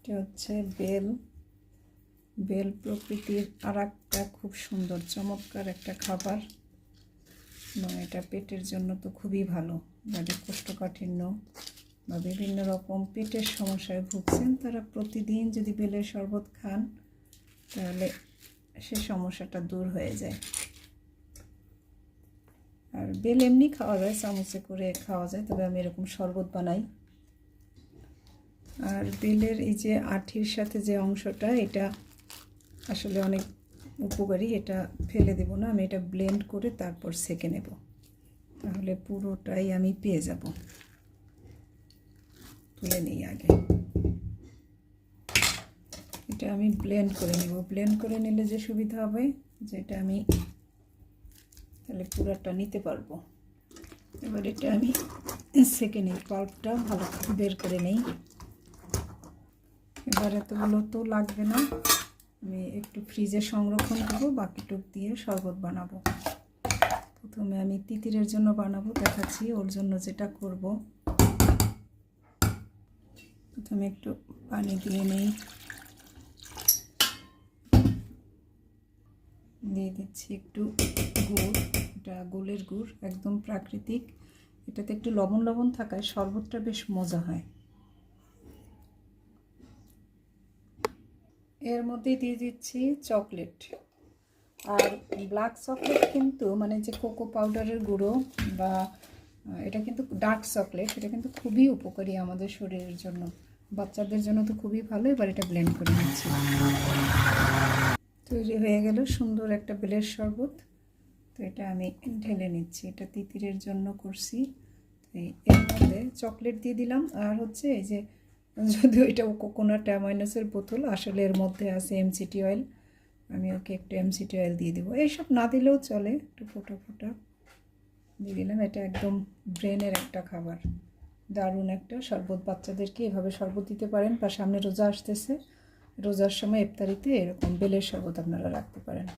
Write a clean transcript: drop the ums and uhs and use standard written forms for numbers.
এটা হচ্ছে bell. Bell প্রকৃতির আরেকটা খুব সুন্দর চমৎকার একটা খাবার, এবং এটা পেটের জন্য তো খুবই ভালো। যাদের কোষ্ঠকাঠিন্য বা বিভিন্ন রকম পেটের সমস্যায় ভুগছেন, তারা প্রতিদিন যদি বেলের শরবত খান তাহলে সে সমস্যাটা দূর হয়ে যায়। আর বেল এমনি খাওয়া যায়, চামচে করে খাওয়া যায়, তবে আমি এরকম শরবত বানাই। আর বেলের এই যে আঠির সাথে যে অংশটা, এটা আসলে অনেক উপকারী। এটা ফেলে দেব না, আমি এটা ব্লেন্ড করে তারপর সেঁকে নেব, তাহলে পুরোটাই আমি পেয়ে যাব। তুলে নিই আগে, এটা আমি ব্লেন্ড করে নেব। ব্লেন্ড করে নিলে যে সুবিধা হবে, যেটা আমি তাহলে পুরোটা নিতে পারবো। এবার এটা আমি সেঁকে নিই, পাল্পটা ভালো বের করে নেই। এবার এতগুলো তো লাগবে না, আমি একটু ফ্রিজে সংরক্ষণ করব, বাকিটুক দিয়ে শরবত বানাবো। প্রথমে আমি তিতিরের জন্য বানাবো, দেখাচ্ছি ওর জন্য যেটা করব। প্রথমে একটু পানি দিয়ে নেই, দিয়ে দিচ্ছি একটু গুড়। এটা গোলের গুড়, একদম প্রাকৃতিক। এটাতে একটু লবণ লবণ থাকায় শরবতটা বেশ মজা হয়। এর মধ্যে দিয়ে দিচ্ছি চকলেট। আর ব্ল্যাক চকলেট কিন্তু মানে যে কোকো পাউডারের গুঁড়ো, বা এটা কিন্তু ডার্ক চকলেট, এটা কিন্তু খুবই উপকারী আমাদের শরীরের জন্য, বাচ্চাদের জন্য তো খুবই ভালো। এবার এটা ব্লেন্ড করে নিচ্ছি। তৈরি হয়ে গেল সুন্দর একটা বেলের শরবত। তো এটা আমি ঢেলে নিচ্ছি, এটা তিতিরের জন্য করছি। এর মধ্যে চকলেট দিয়ে দিলাম, আর হচ্ছে এই যে, যদিও এটা কোকোনাট অ্যামাইনাসের বোতল, আসলে এর মধ্যে আছে এমসিটি অয়েল। আমি ওকে একটু এমসিটি অয়েল দিয়ে দেবো, এইসব না দিলেও চলে, একটু ফোটা ফোটা দিয়ে দিলাম। এটা একদম ব্রেনের একটা খাবার, দারুণ একটা শরবত। বাচ্চাদেরকে এভাবে শরবত দিতে পারেন, বা সামনে রোজা আসতেছে, রোজার সময় ইফতারিতে এরকম বেলের শরবত আপনারা রাখতে পারেন।